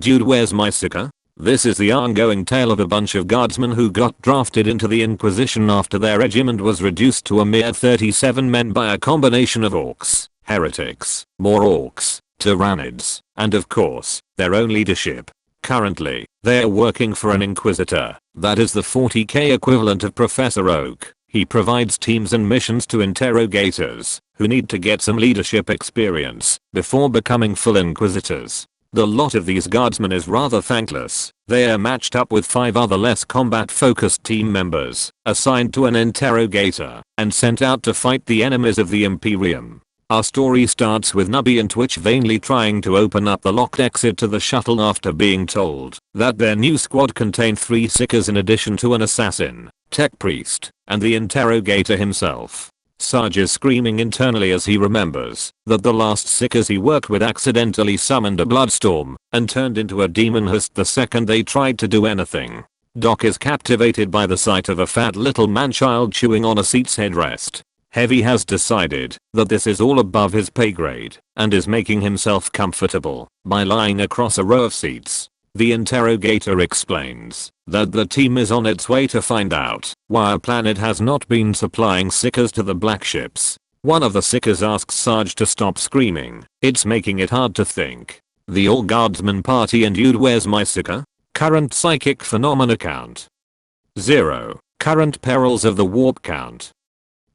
Dude, where's my Seeker? This is the ongoing tale of a bunch of guardsmen who got drafted into the Inquisition after their regiment was reduced to a mere 37 men by a combination of orcs, heretics, more orcs, tyrannids, and of course, their own leadership. Currently, they are working for an Inquisitor, that is the 40k equivalent of Professor Oak. He provides teams and missions to interrogators, who need to get some leadership experience, before becoming full Inquisitors. The lot of these guardsmen is rather thankless. They are matched up with 5 other less combat-focused team members, assigned to an interrogator, and sent out to fight the enemies of the Imperium. Our story starts with Nubby and Twitch vainly trying to open up the locked exit to the shuttle after being told that their new squad contained 3 Seekers in addition to an assassin, tech priest, and the interrogator himself. Sarge is screaming internally as he remembers that the last Seekers he worked with accidentally summoned a bloodstorm and turned into a demon host the second they tried to do anything. Doc is captivated by the sight of a fat little man-child chewing on a seat's headrest. Heavy has decided that this is all above his pay grade and is making himself comfortable by lying across a row of seats. The interrogator explains that the team is on its way to find out why our planet has not been supplying Seekers to the black ships. One of the Seekers asks Sarge to stop screaming. It's making it hard to think. The all guardsman party and dude, where's my Seeker? Current psychic phenomena count. 0. Current perils of the warp count.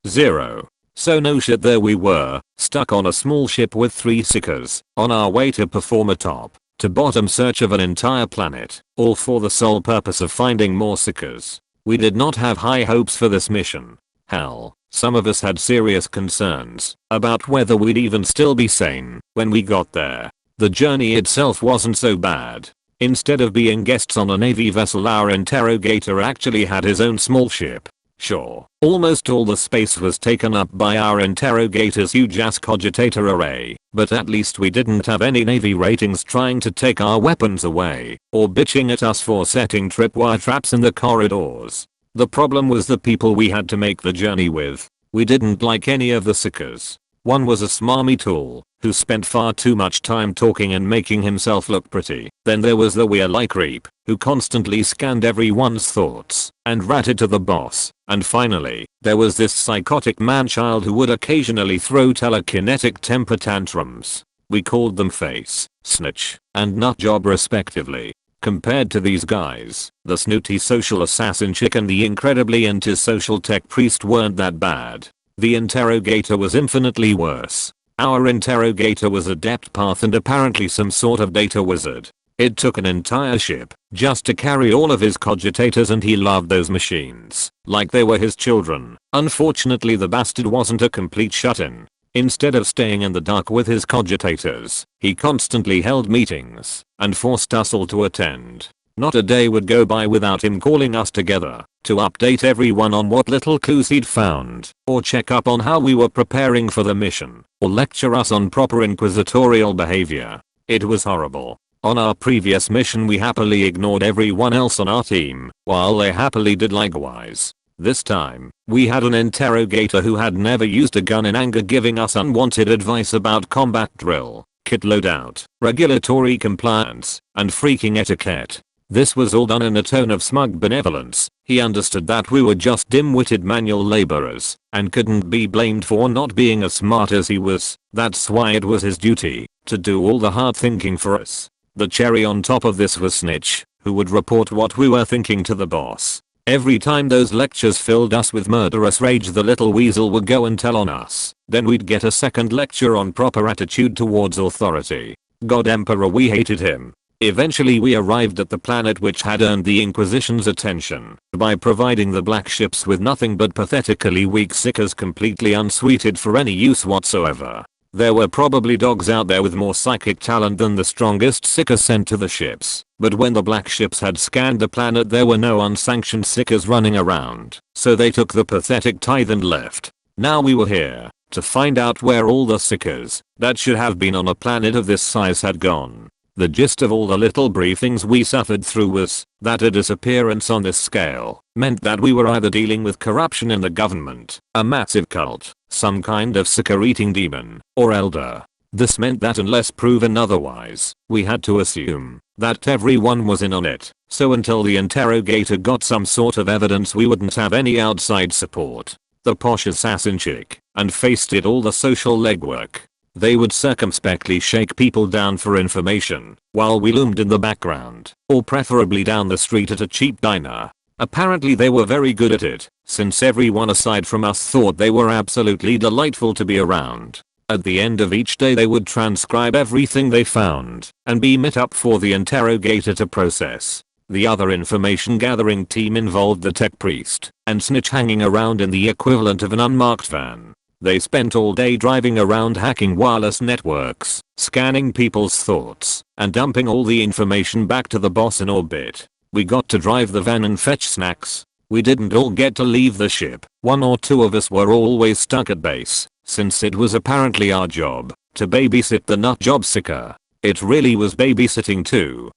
0. So no shit, there we were, stuck on a small ship with 3 Seekers, on our way to perform a top to bottom search of an entire planet, all for the sole purpose of finding more Seekers. We did not have high hopes for this mission. Hell, some of us had serious concerns about whether we'd even still be sane when we got there. The journey itself wasn't so bad. Instead of being guests on a Navy vessel, our interrogator actually had his own small ship. Sure, almost all the space was taken up by our interrogator's huge ass cogitator array, but at least we didn't have any Navy ratings trying to take our weapons away, or bitching at us for setting tripwire traps in the corridors. The problem was the people we had to make the journey with. We didn't like any of the Seekers. One was a smarmy tool, who spent far too much time talking and making himself look pretty. Then there was the weird creep, who constantly scanned everyone's thoughts and ratted to the boss. And finally, there was this psychotic man-child who would occasionally throw telekinetic temper tantrums. We called them Face, Snitch, and Nutjob respectively. Compared to these guys, the snooty social assassin chick and the incredibly antisocial tech priest weren't that bad. The interrogator was infinitely worse. Our interrogator was a depth path and apparently some sort of data wizard. It took an entire ship just to carry all of his cogitators, and he loved those machines like they were his children. Unfortunately, the bastard wasn't a complete shut-in. Instead of staying in the dark with his cogitators, he constantly held meetings and forced us all to attend. Not a day would go by without him calling us together to update everyone on what little clues he'd found, or check up on how we were preparing for the mission, or lecture us on proper inquisitorial behavior. It was horrible. On our previous mission we happily ignored everyone else on our team, while they happily did likewise. This time, we had an interrogator who had never used a gun in anger giving us unwanted advice about combat drill, kit loadout, regulatory compliance, and freaking etiquette. This was all done in a tone of smug benevolence. He understood that we were just dim-witted manual laborers and couldn't be blamed for not being as smart as he was. That's why it was his duty to do all the hard thinking for us. The cherry on top of this was Snitch, who would report what we were thinking to the boss. Every time those lectures filled us with murderous rage, the little weasel would go and tell on us. Then we'd get a second lecture on proper attitude towards authority. God Emperor, we hated him. Eventually we arrived at the planet which had earned the Inquisition's attention by providing the black ships with nothing but pathetically weak Seekers completely unsuited for any use whatsoever. There were probably dogs out there with more psychic talent than the strongest Seekers sent to the ships, but when the black ships had scanned the planet there were no unsanctioned Seekers running around, so they took the pathetic tithe and left. Now we were here to find out where all the Seekers that should have been on a planet of this size had gone. The gist of all the little briefings we suffered through was that a disappearance on this scale meant that we were either dealing with corruption in the government, a massive cult, some kind of Seeker-eating demon, or elder. This meant that unless proven otherwise, we had to assume that everyone was in on it, so until the interrogator got some sort of evidence we wouldn't have any outside support. The posh assassin chick and Face did all the social legwork. They would circumspectly shake people down for information, while we loomed in the background, or preferably down the street at a cheap diner. Apparently they were very good at it, since everyone aside from us thought they were absolutely delightful to be around. At the end of each day they would transcribe everything they found, and beam it up for the interrogator to process. The other information gathering team involved the tech priest and snitch hanging around in the equivalent of an unmarked van. They spent all day driving around hacking wireless networks, scanning people's thoughts, and dumping all the information back to the boss in orbit. We got to drive the van and fetch snacks. We didn't all get to leave the ship. One or two of us were always stuck at base, since it was apparently our job to babysit the nut job seeker. It really was babysitting too,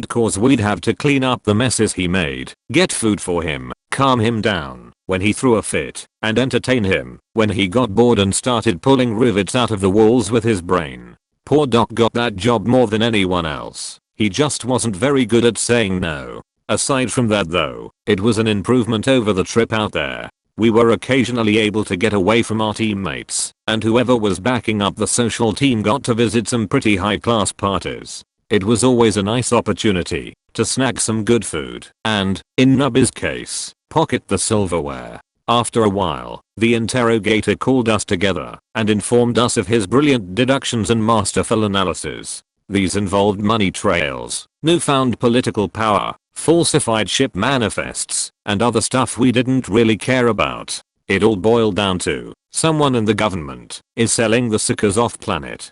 cause we'd have to clean up the messes he made, get food for him, calm him down when he threw a fit, and entertain him when he got bored and started pulling rivets out of the walls with his brain. Poor Doc got that job more than anyone else. He just wasn't very good at saying no. Aside from that though, it was an improvement over the trip out there. We were occasionally able to get away from our teammates, and whoever was backing up the social team got to visit some pretty high class parties. It was always a nice opportunity to snag some good food and, in Nubby's case, pocket the silverware. After a while, the interrogator called us together and informed us of his brilliant deductions and masterful analysis. These involved money trails, newfound political power, falsified ship manifests, and other stuff we didn't really care about. It all boiled down to, someone in the government is selling the Seekers off planet.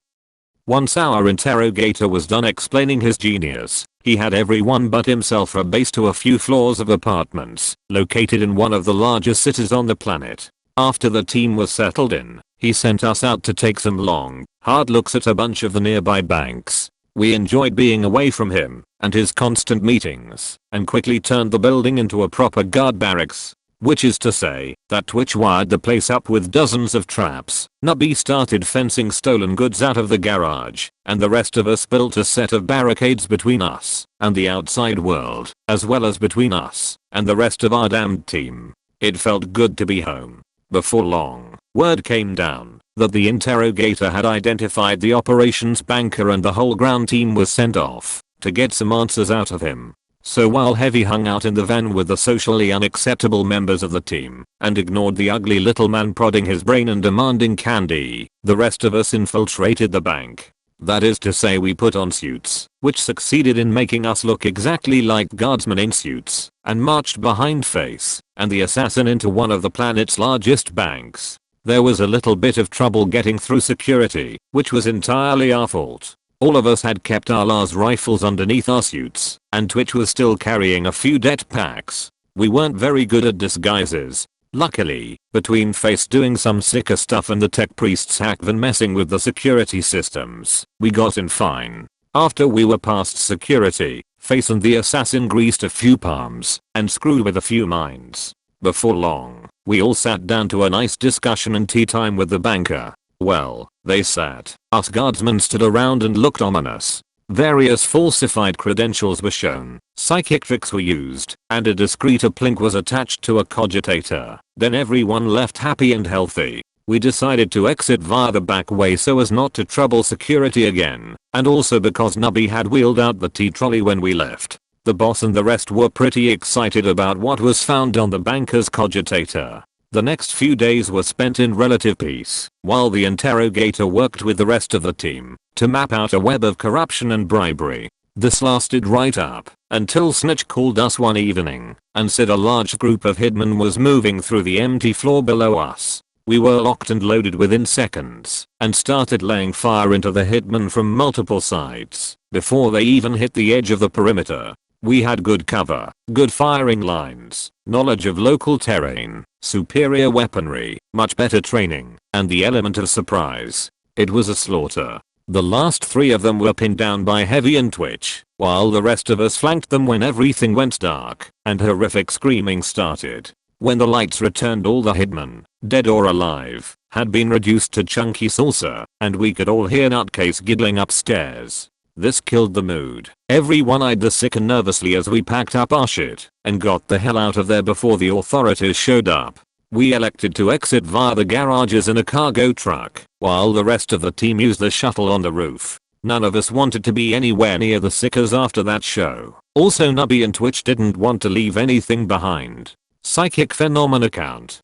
Once our interrogator was done explaining his genius, he had everyone but himself rebased to a few floors of apartments, located in one of the largest cities on the planet. After the team was settled in, he sent us out to take some long, hard looks at a bunch of the nearby banks. We enjoyed being away from him and his constant meetings, and quickly turned the building into a proper guard barracks. Which is to say, that Twitch wired the place up with dozens of traps. Nubby started fencing stolen goods out of the garage, and the rest of us built a set of barricades between us and the outside world, as well as between us and the rest of our damned team. It felt good to be home. Before long, word came down that the interrogator had identified the operations banker and the whole ground team was sent off to get some answers out of him. So while Heavy hung out in the van with the socially unacceptable members of the team and ignored the ugly little man prodding his brain and demanding candy, the rest of us infiltrated the bank. That is to say, we put on suits, which succeeded in making us look exactly like guardsmen in suits, and marched behind Face and the assassin into one of the planet's largest banks. There was a little bit of trouble getting through security, which was entirely our fault. All of us had kept our las rifles underneath our suits, and Twitch was still carrying a few det packs. We weren't very good at disguises. Luckily, between Face doing some sicker stuff and the tech priest's hack van messing with the security systems, we got in fine. After we were past security, Face and the assassin greased a few palms and screwed with a few minds. Before long, we all sat down to a nice discussion and tea time with the banker. Well, they sat. Us guardsmen stood around and looked ominous. Various falsified credentials were shown, psychic tricks were used, and a discreet uplink was attached to a cogitator. Then everyone left happy and healthy. We decided to exit via the back way so as not to trouble security again, and also because Nubby had wheeled out the tea trolley when we left. The boss and the rest were pretty excited about what was found on the banker's cogitator. The next few days were spent in relative peace, while the interrogator worked with the rest of the team to map out a web of corruption and bribery. This lasted right up until Snitch called us one evening and said a large group of hitmen was moving through the empty floor below us. We were locked and loaded within seconds and started laying fire into the hitmen from multiple sides before they even hit the edge of the perimeter. We had good cover, good firing lines, knowledge of local terrain, superior weaponry, much better training, and the element of surprise. It was a slaughter. The last 3 of them were pinned down by Heavy and Twitch, while the rest of us flanked them when everything went dark and horrific screaming started. When the lights returned, all the hitmen, dead or alive, had been reduced to chunky salsa, and we could all hear Nutcase giggling upstairs. This killed the mood. Everyone eyed the Sika nervously as we packed up our shit and got the hell out of there before the authorities showed up. We elected to exit via the garages in a cargo truck, while the rest of the team used the shuttle on the roof. None of us wanted to be anywhere near the Sikas after that show. Also, Nubby and Twitch didn't want to leave anything behind. Psychic phenomena count.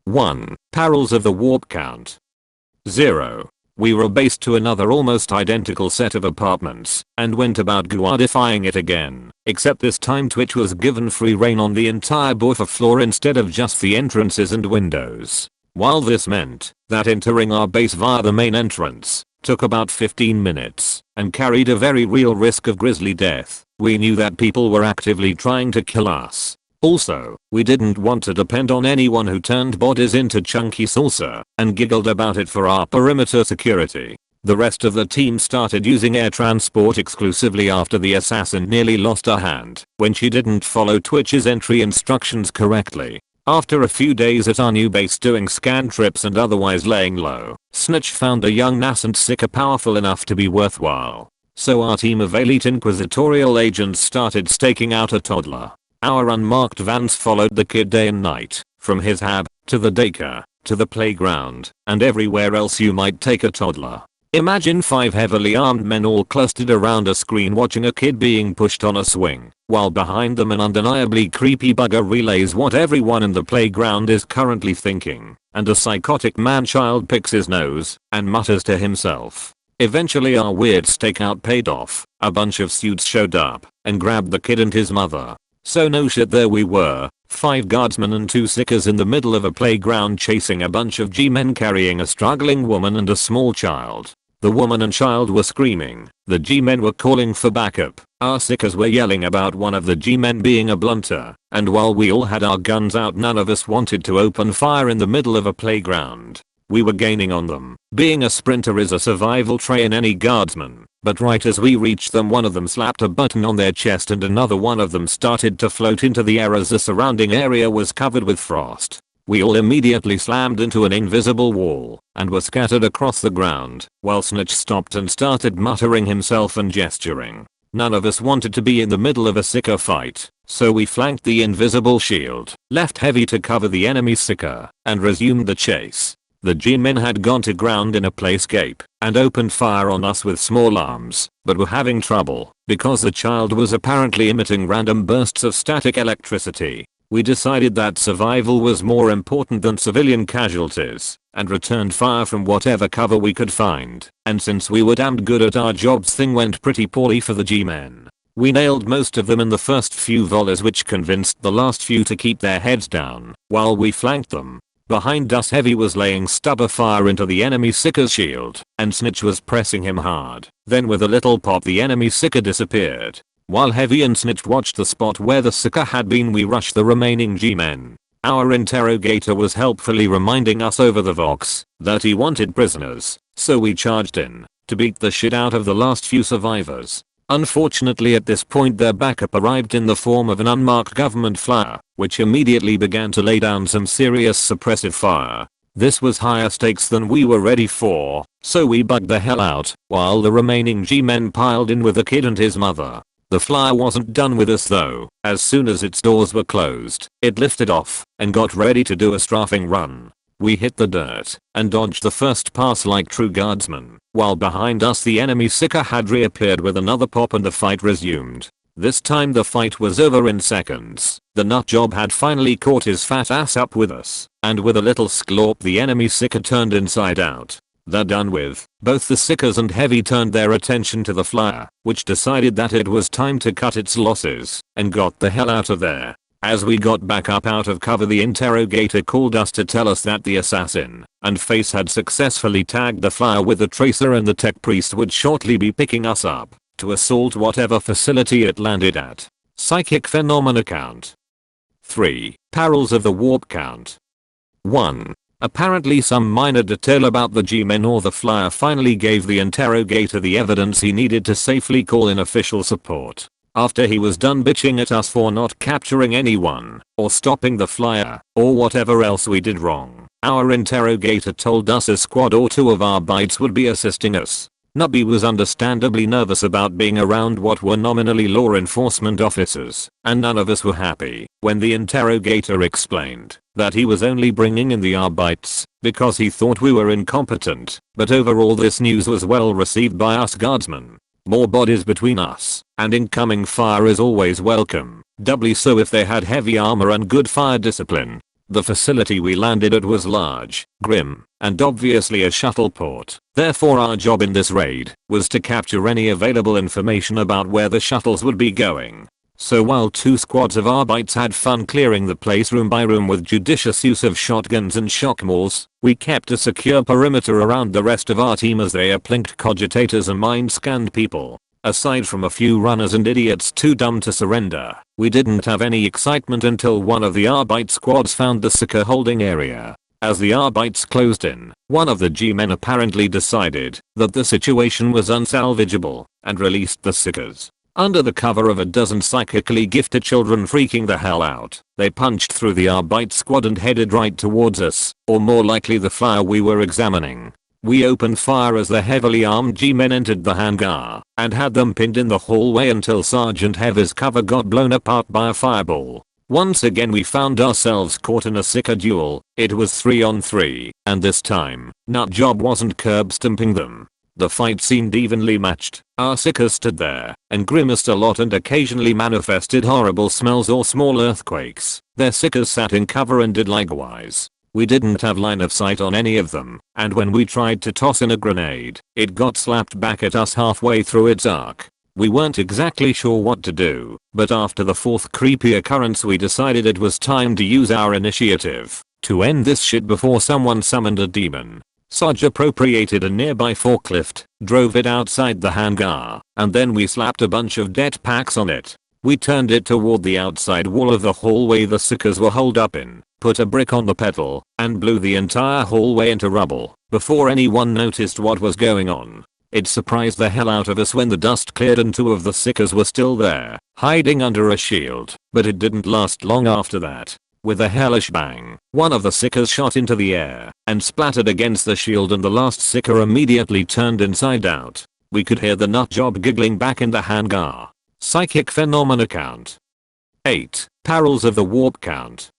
1. Perils of the warp count. 0. We rebased to another almost identical set of apartments and went about guardifying it again, except this time Twitch was given free reign on the entire buffer floor instead of just the entrances and windows. While this meant that entering our base via the main entrance took about 15 minutes and carried a very real risk of grisly death, we knew that people were actively trying to kill us. Also, we didn't want to depend on anyone who turned bodies into chunky salsa and giggled about it for our perimeter security. The rest of the team started using air transport exclusively after the assassin nearly lost her hand when she didn't follow Twitch's entry instructions correctly. After a few days at our new base doing scan trips and otherwise laying low, Snitch found a young nascent Sika powerful enough to be worthwhile. So our team of elite inquisitorial agents started staking out a toddler. Our unmarked vans followed the kid day and night, from his hab, to the daycare, to the playground, and everywhere else you might take a toddler. Imagine 5 heavily armed men all clustered around a screen watching a kid being pushed on a swing, while behind them an undeniably creepy bugger relays what everyone in the playground is currently thinking, and a psychotic man-child picks his nose and mutters to himself. Eventually our weird stakeout paid off. A bunch of suits showed up and grabbed the kid and his mother. So no shit, there we were, 5 guardsmen and 2 Sikas in the middle of a playground chasing a bunch of G-men carrying a struggling woman and a small child. The woman and child were screaming, the G-men were calling for backup, our Sikas were yelling about one of the G-men being a blunter, and while we all had our guns out none of us wanted to open fire in the middle of a playground. We were gaining on them. Being a sprinter is a survival trait in any guardsman, but right as we reached them one of them slapped a button on their chest and another one of them started to float into the air as the surrounding area was covered with frost. We all immediately slammed into an invisible wall and were scattered across the ground, while Snitch stopped and started muttering himself and gesturing. None of us wanted to be in the middle of a Sika fight, so we flanked the invisible shield, left Heavy to cover the enemy Sika, and resumed the chase. The G-men had gone to ground in a playscape and opened fire on us with small arms, but were having trouble because the child was apparently emitting random bursts of static electricity. We decided that survival was more important than civilian casualties and returned fire from whatever cover we could find, and since we were damned good at our jobs, thing went pretty poorly for the G-men. We nailed most of them in the first few volleys, which convinced the last few to keep their heads down while we flanked them. Behind us Heavy was laying stubber fire into the enemy Sika's shield, and Snitch was pressing him hard. Then with a little pop the enemy Sika disappeared. While Heavy and Snitch watched the spot where the Sika had been, we rushed the remaining G-men. Our interrogator was helpfully reminding us over the Vox that he wanted prisoners, so we charged in to beat the shit out of the last few survivors. Unfortunately at this point their backup arrived in the form of an unmarked government flyer, which immediately began to lay down some serious suppressive fire. This was higher stakes than we were ready for, so we bugged the hell out while the remaining G-men piled in with the kid and his mother. The flyer wasn't done with us though. As soon as its doors were closed, it lifted off and got ready to do a strafing run. We hit the dirt and dodged the first pass like true guardsmen, while behind us the enemy Sika had reappeared with another pop and the fight resumed. This time the fight was over in seconds. The nutjob had finally caught his fat ass up with us, and with a little sklorp the enemy Sika turned inside out. They're done with. Both the Sikas and Heavy turned their attention to the flyer, which decided that it was time to cut its losses and got the hell out of there. As we got back up out of cover, the interrogator called us to tell us that the assassin and Face had successfully tagged the flyer with the tracer, and the tech priest would shortly be picking us up to assault whatever facility it landed at. Psychic phenomena count. 3. Perils of the warp count. 1. Apparently some minor detail about the G-men or the flyer finally gave the interrogator the evidence he needed to safely call in official support. After he was done bitching at us for not capturing anyone, or stopping the flyer, or whatever else we did wrong, Our interrogator told us a squad or two of our bites would be assisting us. Nubby was understandably nervous about being around what were nominally law enforcement officers, and none of us were happy when the interrogator explained that he was only bringing in the Arbites because he thought we were incompetent, but overall this news was well received by us guardsmen. More bodies between us, and incoming fire is always welcome, doubly so if they had heavy armor and good fire discipline. The facility we landed at was large, grim, and obviously a shuttle port. Therefore our job in this raid was to capture any available information about where the shuttles would be going. So while two squads of Arbites had fun clearing the place room by room with judicious use of shotguns and shock malls, we kept a secure perimeter around the rest of our team as they uplinked cogitators and mind-scanned people. Aside from a few runners and idiots too dumb to surrender, we didn't have any excitement until one of the Arbite squads found the Seeker holding area. As the Arbites closed in, one of the G-men apparently decided that the situation was unsalvageable and released the Seekers. Under the cover of a dozen psychically gifted children freaking the hell out, they punched through the Arbite squad and headed right towards us, or more likely the flyer we were examining. We opened fire as the heavily armed G-men entered the hangar and had them pinned in the hallway until Sergeant Heavy's cover got blown apart by a fireball. Once again we found ourselves caught in a Seeker duel. It was 3-on-3, and this time, Nutjob wasn't curb stomping them. The fight seemed evenly matched. Our Seekers stood there and grimaced a lot and occasionally manifested horrible smells or small earthquakes. Their Seekers sat in cover and did likewise. We didn't have line of sight on any of them, and when we tried to toss in a grenade, it got slapped back at us halfway through its arc. We weren't exactly sure what to do, but after the fourth creepy occurrence we decided it was time to use our initiative to end this shit before someone summoned a demon. Sarge appropriated a nearby forklift, drove it outside the hangar, and then we slapped a bunch of det packs on it. We turned it toward the outside wall of the hallway the Seekers were holed up in, put a brick on the pedal, and blew the entire hallway into rubble before anyone noticed what was going on. It surprised the hell out of us when the dust cleared and two of the Seekers were still there, hiding under a shield, but it didn't last long after that. With a hellish bang, one of the Seekers shot into the air and splattered against the shield and the last Seeker immediately turned inside out. We could hear the nutjob giggling back in the hangar. Psychic phenomena count. 8. Perils of the warp count.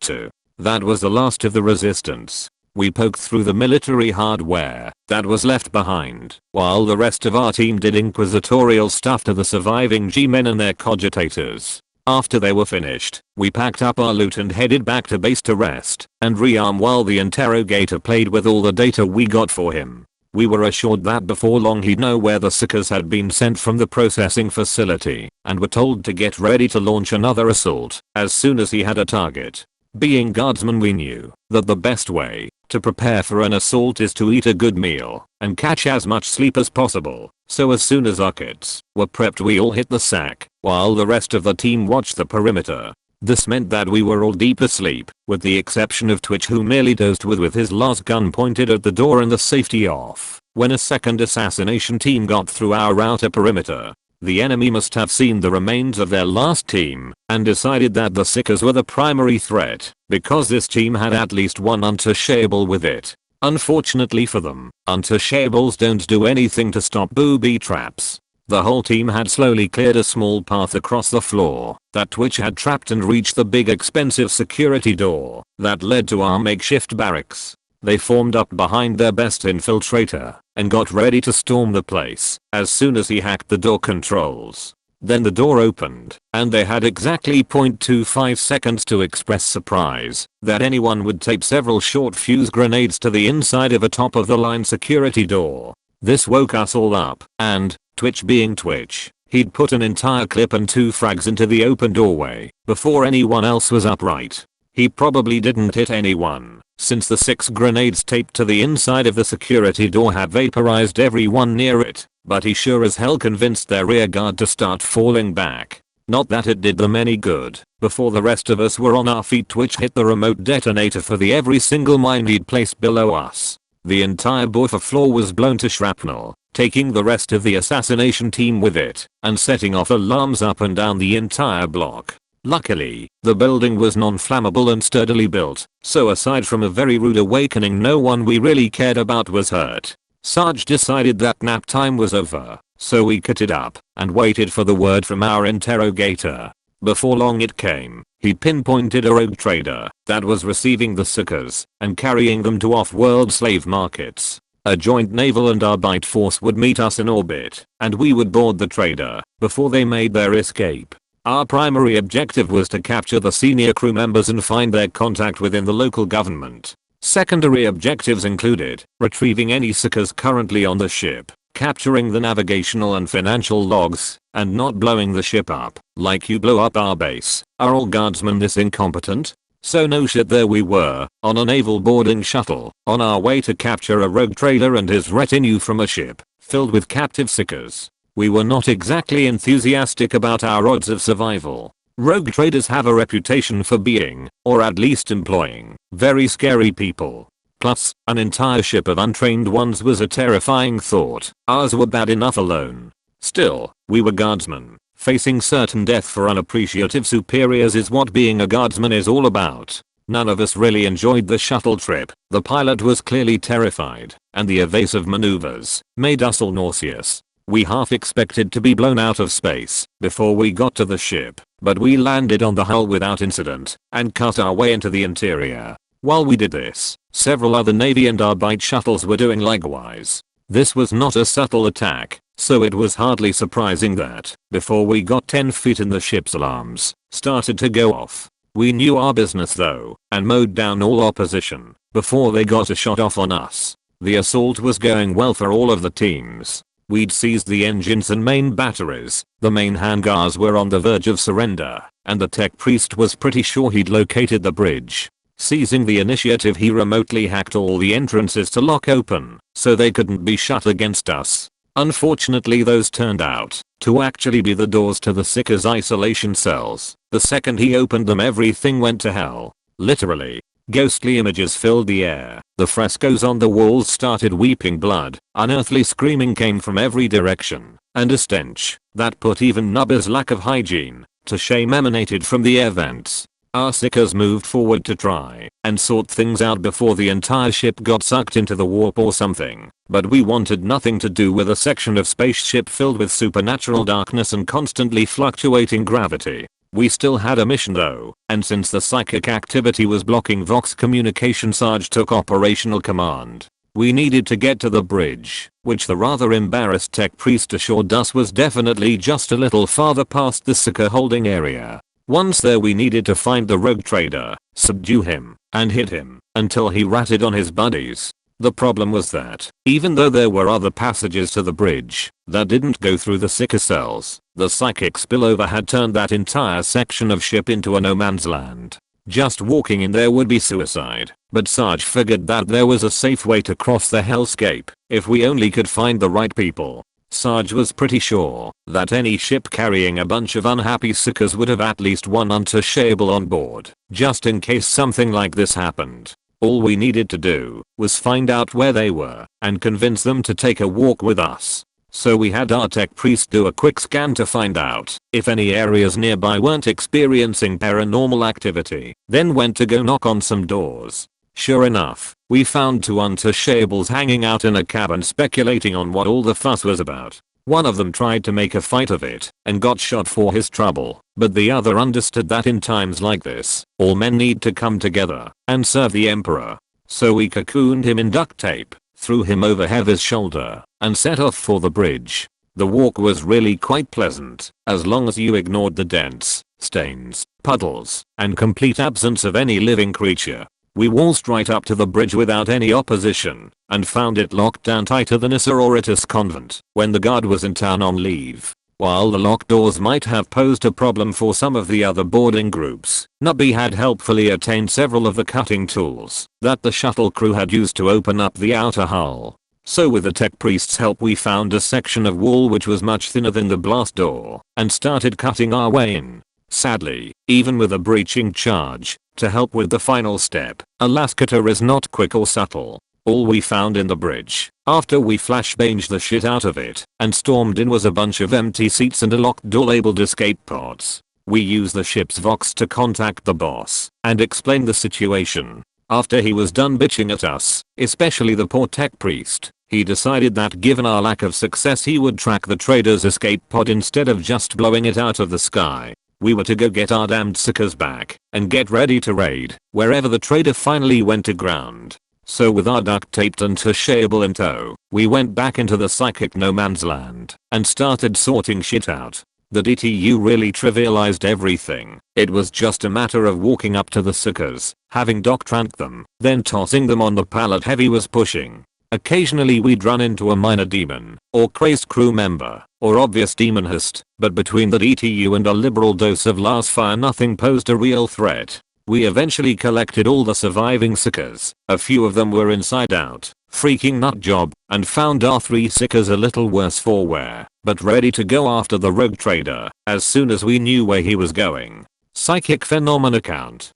2. That was the last of the resistance. We poked through the military hardware that was left behind, while the rest of our team did inquisitorial stuff to the surviving G-men and their cogitators. After they were finished, we packed up our loot and headed back to base to rest and rearm while the interrogator played with all the data we got for him. We were assured that before long he'd know where the Seekers had been sent from the processing facility and were told to get ready to launch another assault as soon as he had a target. Being guardsmen, we knew that the best way to prepare for an assault is to eat a good meal and catch as much sleep as possible. So as soon as our kits were prepped we all hit the sack while the rest of the team watched the perimeter. This meant that we were all deep asleep, with the exception of Twitch, who merely dozed with his last gun pointed at the door and the safety off. When a second assassination team got through our outer perimeter, the enemy must have seen the remains of their last team and decided that the Seekers were the primary threat, because this team had at least one untouchable with it. Unfortunately for them, untouchables don't do anything to stop booby traps. The whole team had slowly cleared a small path across the floor that Twitch had trapped and reached the big expensive security door that led to our makeshift barracks. They formed up behind their best infiltrator and got ready to storm the place as soon as he hacked the door controls. Then the door opened, and they had exactly 0.25 seconds to express surprise that anyone would tape several short fuse grenades to the inside of a top-of-the-line security door. This woke us all up, and, Twitch being Twitch, he'd put an entire clip and 2 frags into the open doorway before anyone else was upright. He probably didn't hit anyone, since the 6 grenades taped to the inside of the security door had vaporized everyone near it, but he sure as hell convinced their rear guard to start falling back. Not that it did them any good. Before the rest of us were on our feet, Twitch hit the remote detonator for the every single mine he'd placed below us. The entire buffer floor was blown to shrapnel, taking the rest of the assassination team with it, and setting off alarms up and down the entire block. Luckily, the building was non-flammable and sturdily built, so aside from a very rude awakening, no one we really cared about was hurt. Sarge decided that nap time was over, so we kitted up and waited for the word from our interrogator. Before long it came. He pinpointed a rogue trader that was receiving the suckers and carrying them to off-world slave markets. A joint naval and Arbite force would meet us in orbit, and we would board the trader before they made their escape. Our primary objective was to capture the senior crew members and find their contact within the local government. Secondary objectives included retrieving any suckers currently on the ship, capturing the navigational and financial logs, and not blowing the ship up like you blow up our base. Are all guardsmen this incompetent? So no shit, there we were, on a naval boarding shuttle, on our way to capture a rogue trader and his retinue from a ship filled with captive suckers. We were not exactly enthusiastic about our odds of survival. Rogue traders have a reputation for being, or at least employing, very scary people. Plus, an entire ship of untrained ones was a terrifying thought. Ours were bad enough alone. Still, we were guardsmen. Facing certain death for unappreciative superiors is what being a guardsman is all about. None of us really enjoyed the shuttle trip. The pilot was clearly terrified, and the evasive maneuvers made us all nauseous. We half expected to be blown out of space before we got to the ship, but we landed on the hull without incident and cut our way into the interior. While we did this, several other Navy and Arbite shuttles were doing likewise. This was not a subtle attack, so it was hardly surprising that, before we got 10 feet in, the ship's alarms started to go off. We knew our business though, and mowed down all opposition before they got a shot off on us. The assault was going well for all of the teams. We'd seized the engines and main batteries, the main hangars were on the verge of surrender, and the tech priest was pretty sure he'd located the bridge. Seizing the initiative, he remotely hacked all the entrances to lock open, so they couldn't be shut against us. Unfortunately, those turned out to actually be the doors to the Seeker's isolation cells. The second he opened them, everything went to hell. Literally. Ghostly images filled the air. The frescoes on the walls started weeping blood. Unearthly screaming came from every direction, and a stench that put even Nubba's lack of hygiene to shame emanated from the air vents. Our Seekers moved forward to try and sort things out before the entire ship got sucked into the warp or something, but we wanted nothing to do with a section of spaceship filled with supernatural darkness and constantly fluctuating gravity. We still had a mission though, and since the psychic activity was blocking Vox communication, Sarge took operational command. We needed to get to the bridge, which the rather embarrassed tech priest assured us was definitely just a little farther past the Seeker holding area. Once there, we needed to find the rogue trader, subdue him, and hit him until he ratted on his buddies. The problem was that, even though there were other passages to the bridge that didn't go through the Seeker cells, the psychic spillover had turned that entire section of ship into a no man's land. Just walking in there would be suicide, but Sarge figured that there was a safe way to cross the hellscape if we only could find the right people. Sarge was pretty sure that any ship carrying a bunch of unhappy Seekers would have at least one untouchable on board, just in case something like this happened. All we needed to do was find out where they were and convince them to take a walk with us. So we had our tech priest do a quick scan to find out if any areas nearby weren't experiencing paranormal activity, then went to go knock on some doors. Sure enough, we found two untouchables hanging out in a cabin speculating on what all the fuss was about. One of them tried to make a fight of it and got shot for his trouble, but the other understood that in times like this, all men need to come together and serve the emperor. So we cocooned him in duct tape, threw him over Heather's shoulder, and set off for the bridge. The walk was really quite pleasant, as long as you ignored the dents, stains, puddles, and complete absence of any living creature. We waltzed right up to the bridge without any opposition, and found it locked down tighter than a sororitas convent when the guard was in town on leave. While the locked doors might have posed a problem for some of the other boarding groups, Nubby had helpfully attained several of the cutting tools that the shuttle crew had used to open up the outer hull. So with the tech priest's help, we found a section of wall which was much thinner than the blast door, and started cutting our way in. Sadly, even with a breaching charge to help with the final step, a lascutter is not quick or subtle. All we found in the bridge, after we flashbanged the shit out of it and stormed in, was a bunch of empty seats and a locked door labeled escape pods. We use the ship's vox to contact the boss and explain the situation. After he was done bitching at us, especially the poor tech priest, he decided that given our lack of success he would track the trader's escape pod instead of just blowing it out of the sky. We were to go get our damned sickers back and get ready to raid wherever the trader finally went aground. So with our duct taped and touchable in tow, we went back into the psychic no man's land and started sorting shit out. The DTU really trivialized everything. It was just a matter of walking up to the sickers, having Doc trank them, then tossing them on the pallet Heavy was pushing. Occasionally we'd run into a minor demon, or crazed crew member, or obvious demon host, but between the DTU and a liberal dose of last fire nothing posed a real threat. We eventually collected all the surviving sickers, a few of them were inside out, freaking nut job, and found our 3 sickers a little worse for wear, but ready to go after the rogue trader as soon as we knew where he was going. Psychic phenomena count.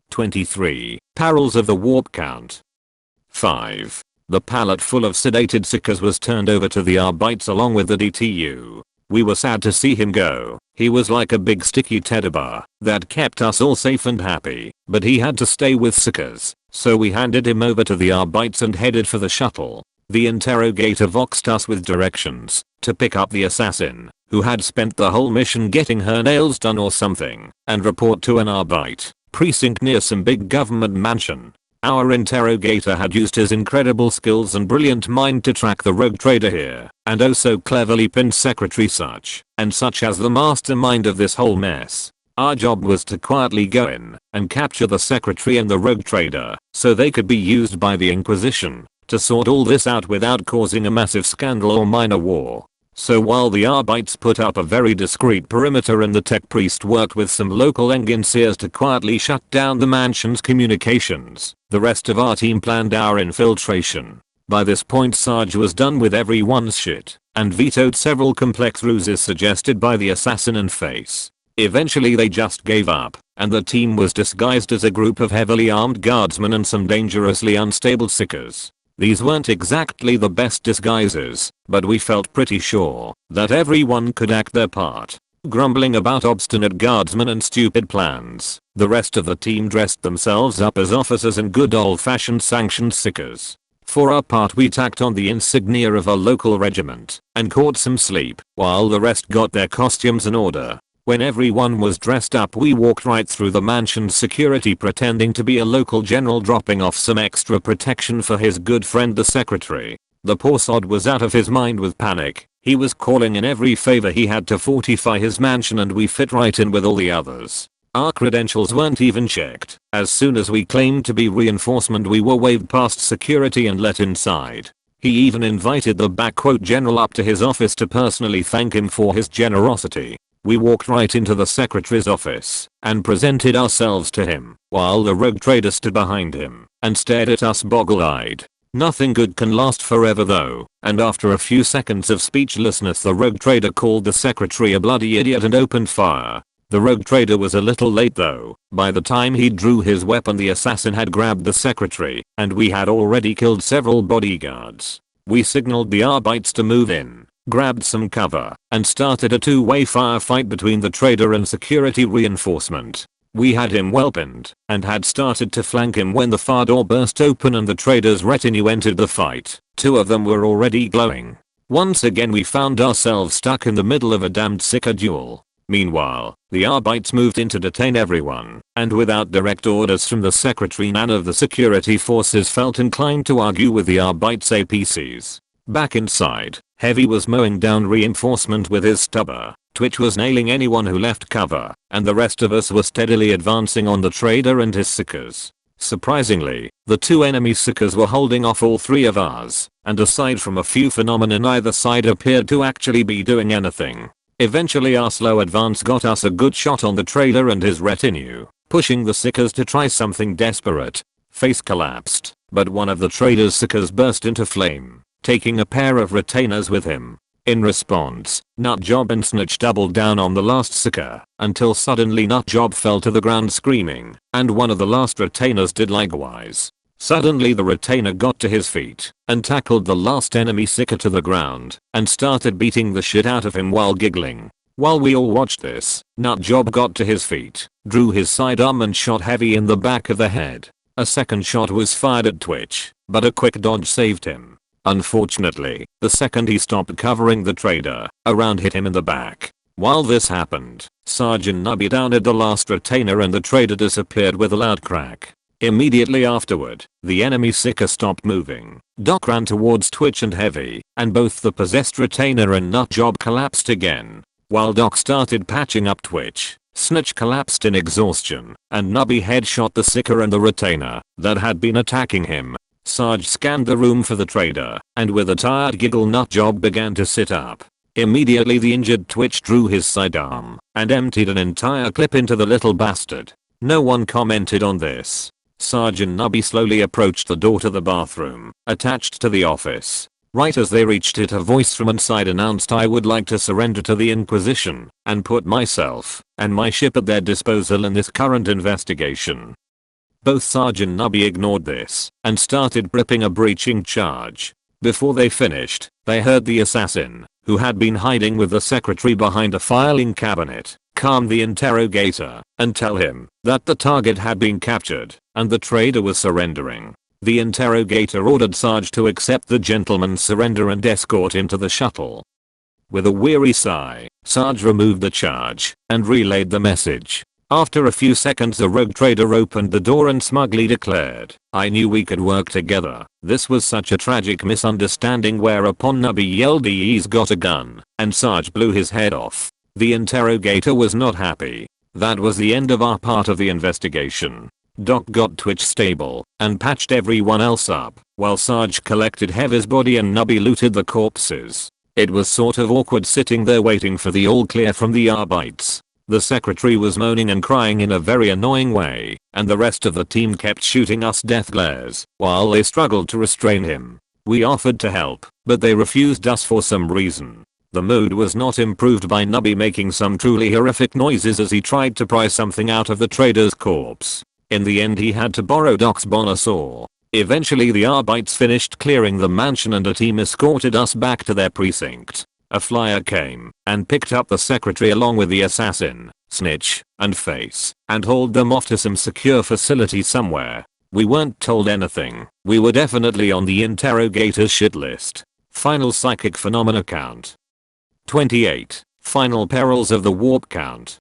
23. Perils of the warp count. 5. The pallet full of sedated sickers was turned over to the Arbites along with the DTU. We were sad to see him go. He was like a big sticky teddy bear that kept us all safe and happy, but he had to stay with sickers, so we handed him over to the Arbites and headed for the shuttle. The interrogator voxed us with directions to pick up the assassin, who had spent the whole mission getting her nails done or something, and report to an Arbite precinct near some big government mansion. Our interrogator had used his incredible skills and brilliant mind to track the rogue trader here, and oh so cleverly pinned Secretary such and such as the mastermind of this whole mess. Our job was to quietly go in and capture the Secretary and the rogue trader so they could be used by the Inquisition to sort all this out without causing a massive scandal or minor war. So while the Arbites put up a very discreet perimeter and the tech priest worked with some local engineers to quietly shut down the mansion's communications, the rest of our team planned our infiltration. By this point Sarge was done with everyone's shit and vetoed several complex ruses suggested by the assassin and Face. Eventually they just gave up, and the team was disguised as a group of heavily armed guardsmen and some dangerously unstable sickers. These weren't exactly the best disguises, but we felt pretty sure that everyone could act their part. Grumbling about obstinate guardsmen and stupid plans, the rest of the team dressed themselves up as officers and good old-fashioned sanctioned sickers. For our part we tacked on the insignia of a local regiment and caught some sleep while the rest got their costumes in order. When everyone was dressed up we walked right through the mansion's security pretending to be a local general dropping off some extra protection for his good friend the Secretary. The poor sod was out of his mind with panic. He was calling in every favor he had to fortify his mansion and we fit right in with all the others. Our credentials weren't even checked. As soon as we claimed to be reinforcement we were waved past security and let inside. He even invited the general up to his office to personally thank him for his generosity. We walked right into the secretary's office and presented ourselves to him while the rogue trader stood behind him and stared at us boggle-eyed. Nothing good can last forever though, and after a few seconds of speechlessness the rogue trader called the secretary a bloody idiot and opened fire. The rogue trader was a little late though. By the time he drew his weapon the assassin had grabbed the secretary and we had already killed several bodyguards. We signaled the Arbites to move in, grabbed some cover, and started a two-way firefight between the trader and security reinforcement. We had him well pinned and had started to flank him when the far door burst open and the trader's retinue entered the fight. 2 of them were already glowing. Once again we found ourselves stuck in the middle of a damned sicker duel. Meanwhile, the Arbites moved in to detain everyone, and without direct orders from the secretary none of the security forces felt inclined to argue with the Arbites APCs. Back inside, Heavy was mowing down reinforcement with his stubber, Twitch was nailing anyone who left cover, and the rest of us were steadily advancing on the trader and his sickers. Surprisingly, the 2 enemy sickers were holding off all 3 of ours, and aside from a few phenomena neither side appeared to actually be doing anything. Eventually our slow advance got us a good shot on the trader and his retinue, pushing the sickers to try something desperate. Face collapsed, but one of the trader's sickers burst into flame, taking a pair of retainers with him. In response, Nutjob and Snitch doubled down on the last sicker, until suddenly Nutjob fell to the ground screaming, and one of the last retainers did likewise. Suddenly the retainer got to his feet, and tackled the last enemy sicker to the ground, and started beating the shit out of him while giggling. While we all watched this, Nutjob got to his feet, drew his sidearm and shot Heavy in the back of the head. A second shot was fired at Twitch, but a quick dodge saved him. Unfortunately, the second he stopped covering the trader, a round hit him in the back. While this happened, Sergeant Nubby downed the last retainer and the trader disappeared with a loud crack. Immediately afterward, the enemy Seeker stopped moving. Doc ran towards Twitch and Heavy, and both the possessed retainer and Nutjob collapsed again. While Doc started patching up Twitch, Snitch collapsed in exhaustion, and Nubby headshot the Seeker and the retainer that had been attacking him. Sarge scanned the room for the trader, and with a tired giggle Nutjob began to sit up. Immediately the injured Twitch drew his sidearm and emptied an entire clip into the little bastard. No one commented on this. Sergeant Nubby slowly approached the door to the bathroom, attached to the office. Right as they reached it, a voice from inside announced, "I would like to surrender to the Inquisition and put myself and my ship at their disposal in this current investigation." Both Sergeant Nubby ignored this and started prepping a breaching charge. Before they finished, they heard the assassin, who had been hiding with the secretary behind a filing cabinet, calm the interrogator and tell him that the target had been captured and the trader was surrendering. The interrogator ordered Sarge to accept the gentleman's surrender and escort him to the shuttle. With a weary sigh, Sarge removed the charge and relayed the message. After a few seconds, the rogue trader opened the door and smugly declared, "I knew we could work together. This was such a tragic misunderstanding," whereupon Nubby yelled, "He's got a gun," and Sarge blew his head off. The interrogator was not happy. That was the end of our part of the investigation. Doc got Twitch stable and patched everyone else up, while Sarge collected Heavy's body and Nubby looted the corpses. It was sort of awkward sitting there waiting for the all clear from the Arbites. The secretary was moaning and crying in a very annoying way, and the rest of the team kept shooting us death glares while they struggled to restrain him. We offered to help, but they refused us for some reason. The mood was not improved by Nubby making some truly horrific noises as he tried to pry something out of the trader's corpse. In the end, he had to borrow Doc's bonasaw. Eventually the Arbites finished clearing the mansion and a team escorted us back to their precinct. A flyer came and picked up the secretary along with the assassin, Snitch, and Face, and hauled them off to some secure facility somewhere. We weren't told anything. We were definitely on the interrogator's shit list. Final psychic phenomena count. 28. Final perils of the warp count.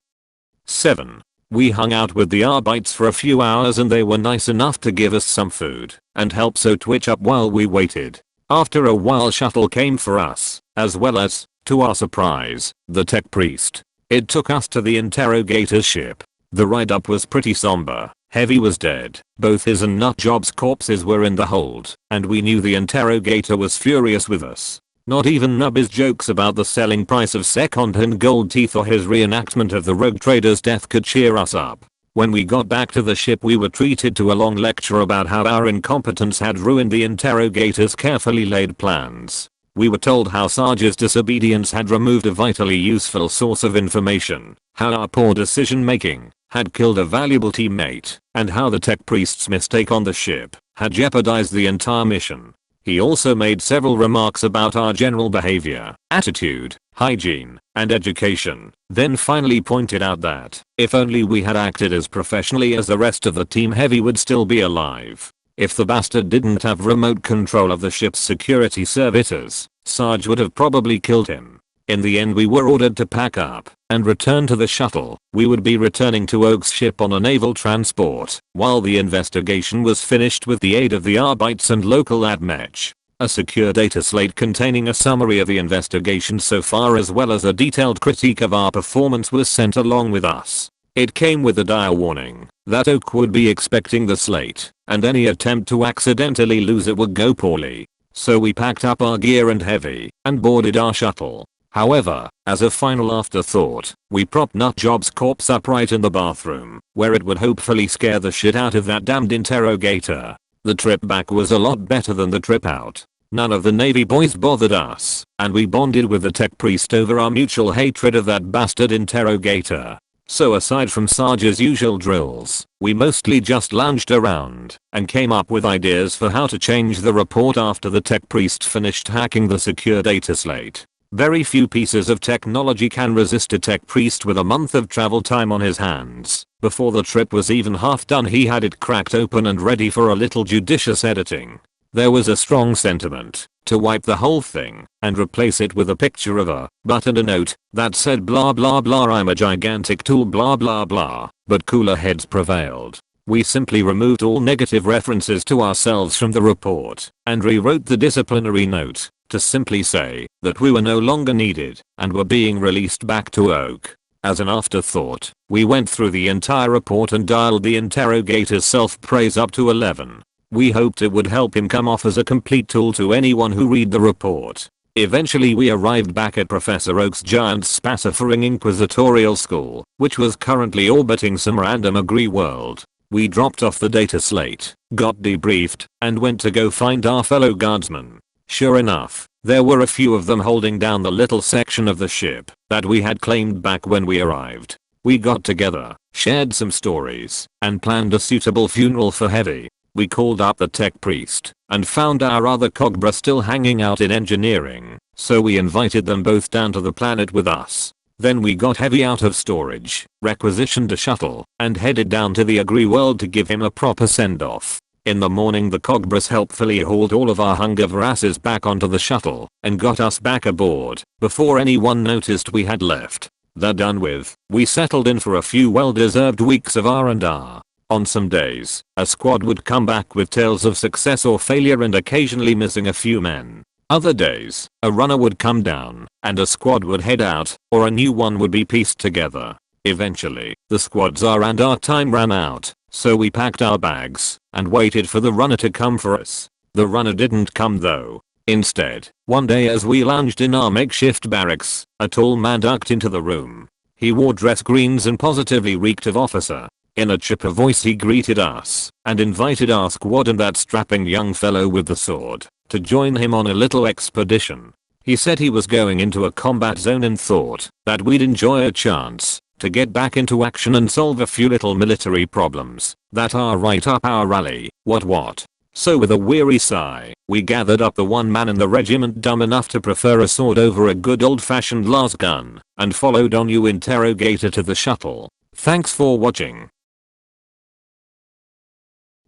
7. We hung out with the Arbites for a few hours and they were nice enough to give us some food and help sew Twitch up while we waited. After a while, shuttle came for us, as well as, to our surprise, the tech priest. It took us to the interrogator's ship. The ride up was pretty somber. Heavy was dead. Both his and Nutjob's corpses were in the hold, and we knew the interrogator was furious with us. Not even Nubby's jokes about the selling price of second-hand gold teeth or his reenactment of the rogue trader's death could cheer us up. When we got back to the ship, we were treated to a long lecture about how our incompetence had ruined the interrogator's carefully laid plans. We were told how Sarge's disobedience had removed a vitally useful source of information, how our poor decision making had killed a valuable teammate, and how the tech priest's mistake on the ship had jeopardized the entire mission. He also made several remarks about our general behavior, attitude, hygiene, and education, then finally pointed out that, if only we had acted as professionally as the rest of the team, Heavy would still be alive. If the bastard didn't have remote control of the ship's security servitors, Sarge would have probably killed him. In the end, we were ordered to pack up and return to the shuttle. We would be returning to Oak's ship on a naval transport while the investigation was finished with the aid of the Arbites and local AdMech. A secure data slate containing a summary of the investigation so far as well as a detailed critique of our performance was sent along with us. It came with a dire warning that Oak would be expecting the slate, and any attempt to accidentally lose it would go poorly. So we packed up our gear and Heavy and boarded our shuttle. However, as a final afterthought, we propped Nutjob's corpse upright in the bathroom, where it would hopefully scare the shit out of that damned interrogator. The trip back was a lot better than the trip out. None of the Navy boys bothered us, and we bonded with the tech priest over our mutual hatred of that bastard interrogator. So aside from Sarge's usual drills, we mostly just lounged around and came up with ideas for how to change the report after the tech priest finished hacking the secure data slate. Very few pieces of technology can resist a tech priest with a month of travel time on his hands. Before the trip was even half done, he had it cracked open and ready for a little judicious editing. There was a strong sentiment to wipe the whole thing and replace it with a picture of a butt and a note that said blah blah blah, I'm a gigantic tool blah blah blah, but cooler heads prevailed. We simply removed all negative references to ourselves from the report and rewrote the disciplinary note to simply say that we were no longer needed and were being released back to Oak. As an afterthought, we went through the entire report and dialed the interrogator's self-praise up to 11. We hoped it would help him come off as a complete tool to anyone who read the report. Eventually we arrived back at Professor Oak's giant spacifering inquisitorial school, which was currently orbiting some random agree world. We dropped off the data slate, got debriefed, and went to go find our fellow guardsmen. Sure enough, there were a few of them holding down the little section of the ship that we had claimed back when we arrived. We got together, shared some stories, and planned a suitable funeral for Heavy. We called up the tech priest and found our other Cogbra still hanging out in engineering, so we invited them both down to the planet with us. Then we got Heavy out of storage, requisitioned a shuttle, and headed down to the Agree world to give him a proper send-off. In the morning the Cogbras helpfully hauled all of our hungover asses back onto the shuttle and got us back aboard before anyone noticed we had left. That done with, we settled in for a few well-deserved weeks of R&R. On some days, a squad would come back with tales of success or failure and occasionally missing a few men. Other days, a runner would come down and a squad would head out, or a new one would be pieced together. Eventually, the squad's R&R time ran out, so we packed our bags and waited for the runner to come for us. The runner didn't come though. Instead, one day as we lounged in our makeshift barracks, a tall man ducked into the room. He wore dress greens and positively reeked of officer. In a chipper voice he greeted us and invited our squad and that strapping young fellow with the sword to join him on a little expedition. He said he was going into a combat zone and thought that we'd enjoy a chance to get back into action and solve a few little military problems that are right up our alley. What? So with a weary sigh, we gathered up the one man in the regiment dumb enough to prefer a sword over a good old-fashioned las gun and followed on you interrogator to the shuttle. Thanks for watching.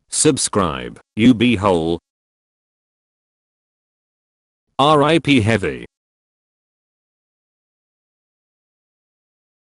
Subscribe, you be whole. RIP Heavy.